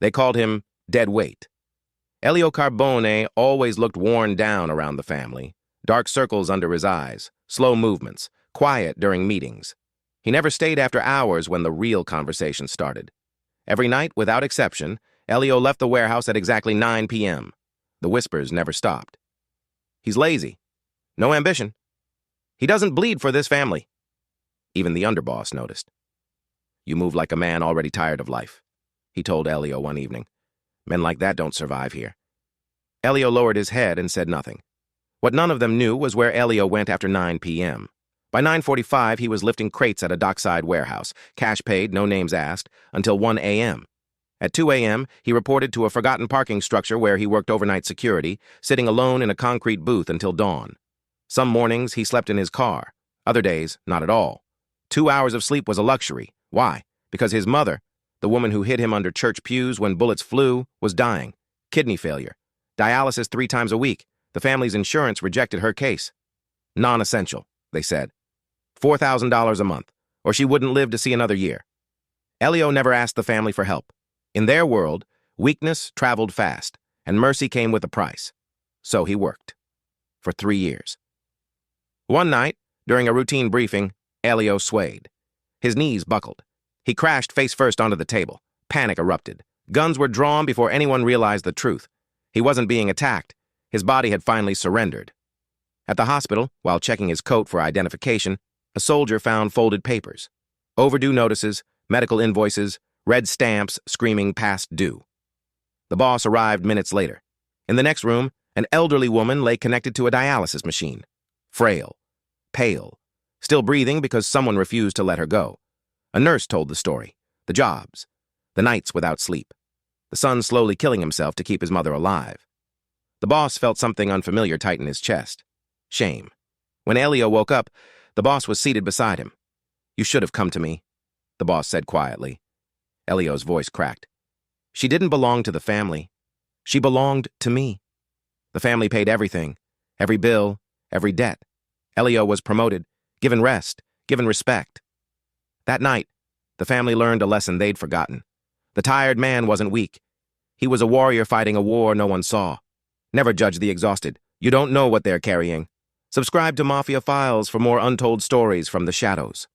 They called him dead weight. Elio Carbone always looked worn down around the family, dark circles under his eyes, slow movements, quiet during meetings. He never stayed after hours when the real conversation started. Every night, without exception, Elio left the warehouse at exactly 9 p.m. The whispers never stopped. He's lazy. No ambition. He doesn't bleed for this family. Even the underboss noticed. You move like a man already tired of life, he told Elio one evening. Men like that don't survive here. Elio lowered his head and said nothing. What none of them knew was where Elio went after 9 p.m. By 9:45, he was lifting crates at a dockside warehouse, cash paid, no names asked, until 1 a.m. At 2 a.m., he reported to a forgotten parking structure where he worked overnight security, sitting alone in a concrete booth until dawn. Some mornings, he slept in his car. Other days, not at all. 2 hours of sleep was a luxury. Why? Because his mother, the woman who hid him under church pews when bullets flew, was dying. Kidney failure. Dialysis 3 times a week. The family's insurance rejected her case. Non-essential, they said. $4,000 a month, or she wouldn't live to see another year. Elio never asked the family for help. In their world, weakness traveled fast, and mercy came with a price. So he worked. For 3 years. One night, during a routine briefing, Elio swayed. His knees buckled. He crashed face first onto the table. Panic erupted. Guns were drawn before anyone realized the truth. He wasn't being attacked. His body had finally surrendered. At the hospital, while checking his coat for identification, a soldier found folded papers. Overdue notices, medical invoices, red stamps screaming past due. The boss arrived minutes later. In the next room, an elderly woman lay connected to a dialysis machine. Frail. Pale. Still breathing because someone refused to let her go. A nurse told the story. The jobs. The nights without sleep. The son slowly killing himself to keep his mother alive. The boss felt something unfamiliar tighten his chest. Shame. When Elio woke up, the boss was seated beside him. You should have come to me, the boss said quietly. Elio's voice cracked. She didn't belong to the family. She belonged to me. The family paid everything, every bill, every debt. Elio was promoted, given rest, given respect. That night, the family learned a lesson they'd forgotten. The tired man wasn't weak. He was a warrior fighting a war no one saw. Never judge the exhausted. You don't know what they're carrying. Subscribe to Mafia Files for more untold stories from the shadows.